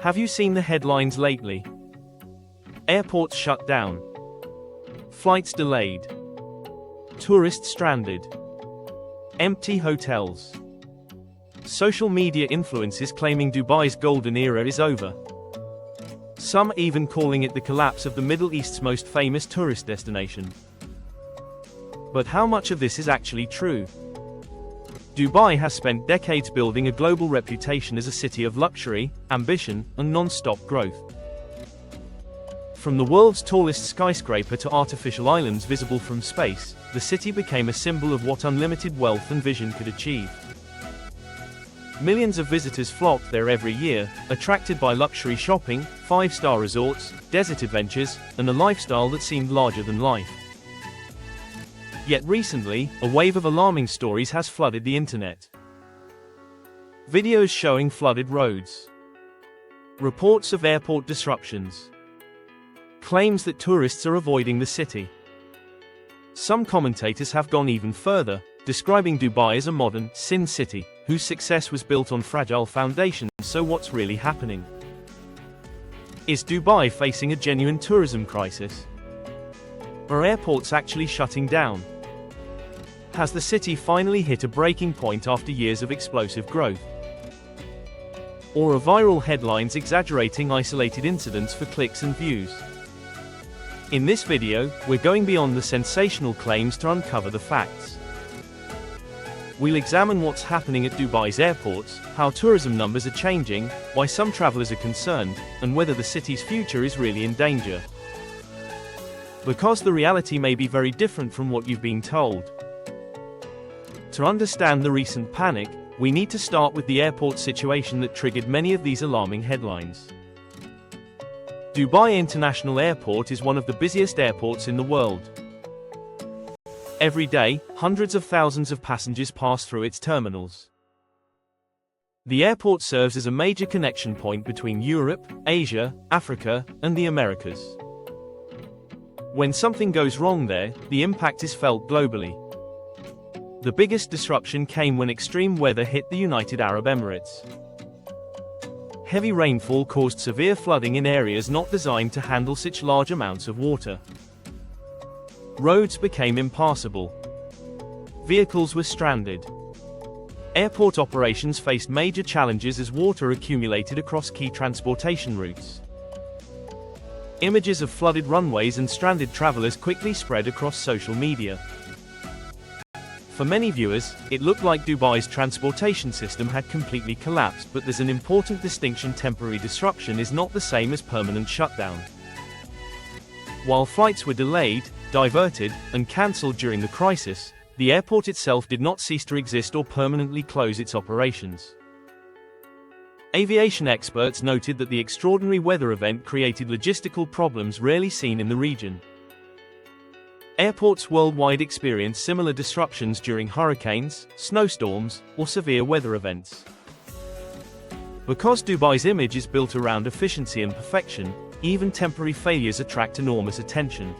Have you seen the headlines lately? Airports shut down. Flights delayed. Tourists stranded. Empty hotels. Social media influencers claiming Dubai's golden era is over. Some even calling it the collapse of the Middle East's most famous tourist destination. But how much of this is actually true? Dubai has spent decades building a global reputation as a city of luxury, ambition, and non-stop growth. From the world's tallest skyscraper to artificial islands visible from space, the city became a symbol of what unlimited wealth and vision could achieve. Millions of visitors flocked there every year, attracted by luxury shopping, five-star resorts, desert adventures, and a lifestyle that seemed larger than life. Yet recently, a wave of alarming stories has flooded the internet. Videos showing flooded roads. Reports of airport disruptions. Claims that tourists are avoiding the city. Some commentators have gone even further, describing Dubai as a modern sin city, whose success was built on fragile foundations. So what's really happening? Is Dubai facing a genuine tourism crisis? Are airports actually shutting down? Has the city finally hit a breaking point after years of explosive growth? Or are viral headlines exaggerating isolated incidents for clicks and views? In this video, we're going beyond the sensational claims to uncover the facts. We'll examine what's happening at Dubai's airports, how tourism numbers are changing, why some travelers are concerned, and whether the city's future is really in danger. Because the reality may be very different from what you've been told. To understand the recent panic, we need to start with the airport situation that triggered many of these alarming headlines. Dubai International Airport is one of the busiest airports in the world. Every day, hundreds of thousands of passengers pass through its terminals. The airport serves as a major connection point between Europe, Asia, Africa, and the Americas. When something goes wrong there, the impact is felt globally. The biggest disruption came when extreme weather hit the United Arab Emirates. Heavy rainfall caused severe flooding in areas not designed to handle such large amounts of water. Roads became impassable. Vehicles were stranded. Airport operations faced major challenges as water accumulated across key transportation routes. Images of flooded runways and stranded travelers quickly spread across social media. For many viewers, it looked like Dubai's transportation system had completely collapsed, but there's an important distinction: temporary disruption is not the same as permanent shutdown. While flights were delayed, diverted, and cancelled during the crisis, the airport itself did not cease to exist or permanently close its operations. Aviation experts noted that the extraordinary weather event created logistical problems rarely seen in the region. Airports worldwide experience similar disruptions during hurricanes, snowstorms, or severe weather events. Because Dubai's image is built around efficiency and perfection, even temporary failures attract enormous attention.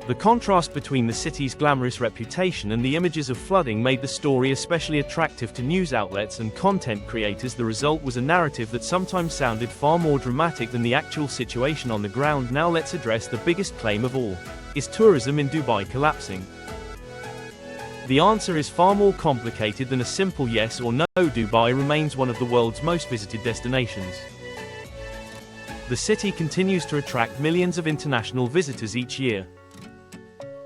The contrast between the city's glamorous reputation and the images of flooding made the story especially attractive to news outlets and content creators. The result was a narrative that sometimes sounded far more dramatic than the actual situation on the ground. Now let's address the biggest claim of all. Is tourism in Dubai collapsing? The answer is far more complicated than a simple yes or no. Dubai remains one of the world's most visited destinations. The city continues to attract millions of international visitors each year.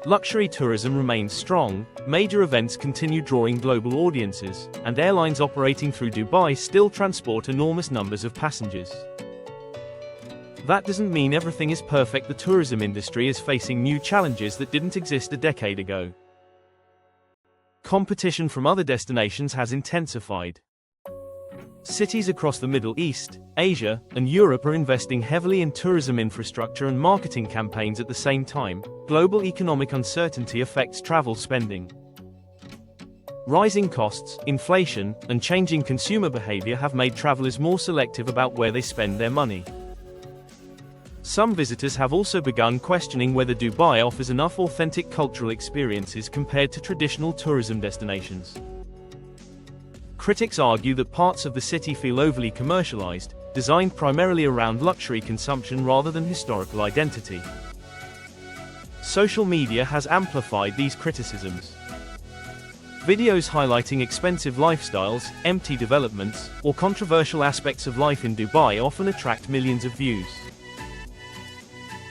Luxury tourism remains strong, major events continue drawing global audiences, and airlines operating through Dubai still transport enormous numbers of passengers. That doesn't mean everything is perfect. The tourism industry is facing new challenges that didn't exist a decade ago. Competition from other destinations has intensified. Cities across the Middle East, Asia, and Europe are investing heavily in tourism infrastructure and marketing campaigns at the same time. Global economic uncertainty affects travel spending. Rising costs, inflation, and changing consumer behavior have made travelers more selective about where they spend their money. Some visitors have also begun questioning whether Dubai offers enough authentic cultural experiences compared to traditional tourism destinations. Critics argue that parts of the city feel overly commercialized, designed primarily around luxury consumption rather than historical identity. Social media has amplified these criticisms. Videos highlighting expensive lifestyles, empty developments, or controversial aspects of life in Dubai often attract millions of views.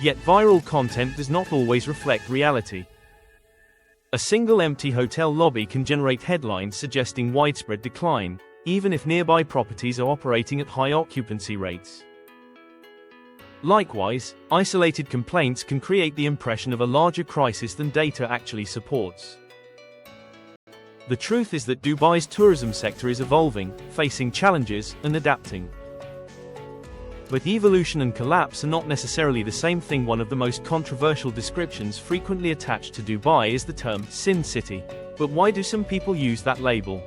Yet viral content does not always reflect reality. A single empty hotel lobby can generate headlines suggesting widespread decline, even if nearby properties are operating at high occupancy rates. Likewise, isolated complaints can create the impression of a larger crisis than data actually supports. The truth is that Dubai's tourism sector is evolving, facing challenges, and adapting. But evolution and collapse are not necessarily the same thing. One of the most controversial descriptions frequently attached to Dubai is the term Sin City. But why do some people use that label?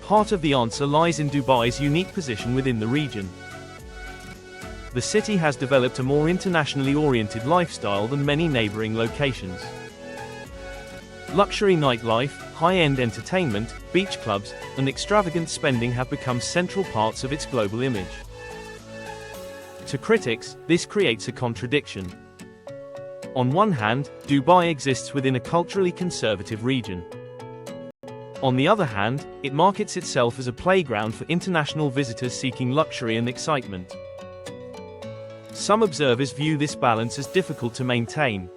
Part of the answer lies in Dubai's unique position within the region. The city has developed a more internationally oriented lifestyle than many neighboring locations. Luxury nightlife, high-end entertainment, beach clubs, and extravagant spending have become central parts of its global image. To critics, this creates a contradiction. On one hand, Dubai exists within a culturally conservative region. On the other hand, it markets itself as a playground for international visitors seeking luxury and excitement. Some observers view this balance as difficult to maintain.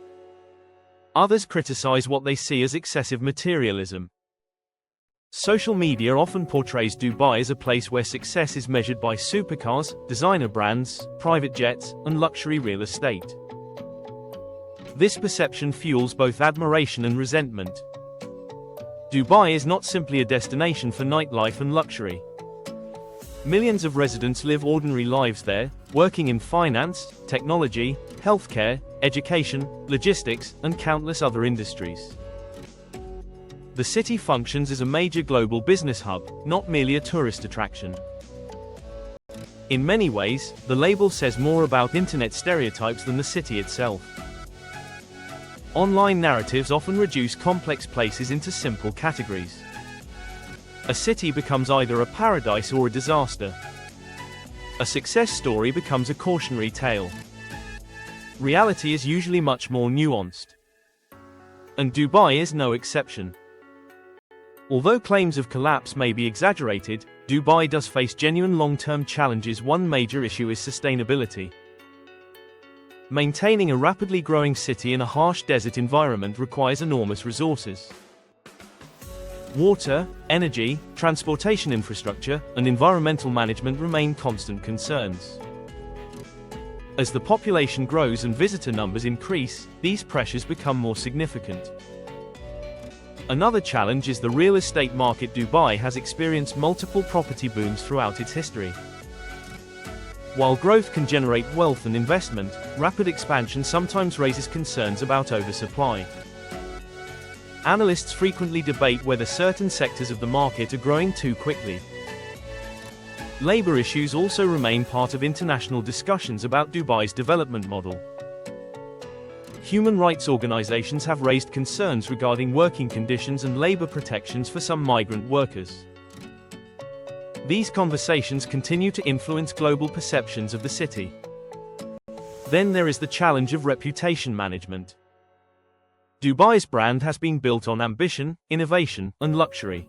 Others criticize what they see as excessive materialism. Social media often portrays Dubai as a place where success is measured by supercars, designer brands, private jets, and luxury real estate. This perception fuels both admiration and resentment. Dubai is not simply a destination for nightlife and luxury. Millions of residents live ordinary lives there, working in finance, technology, healthcare, education, logistics, and countless other industries. The city functions as a major global business hub, not merely a tourist attraction. In many ways, the label says more about internet stereotypes than the city itself. Online narratives often reduce complex places into simple categories. A city becomes either a paradise or a disaster. A success story becomes a cautionary tale. Reality is usually much more nuanced. And Dubai is no exception. Although claims of collapse may be exaggerated, Dubai does face genuine long-term challenges. One major issue is sustainability. Maintaining a rapidly growing city in a harsh desert environment requires enormous resources. Water, energy, transportation infrastructure, and environmental management remain constant concerns. As the population grows and visitor numbers increase, these pressures become more significant. Another challenge is the real estate market. Dubai has experienced multiple property booms throughout its history. While growth can generate wealth and investment, rapid expansion sometimes raises concerns about oversupply. Analysts frequently debate whether certain sectors of the market are growing too quickly. Labor issues also remain part of international discussions about Dubai's development model. Human rights organizations have raised concerns regarding working conditions and labor protections for some migrant workers. These conversations continue to influence global perceptions of the city. Then there is the challenge of reputation management. Dubai's brand has been built on ambition, innovation, and luxury.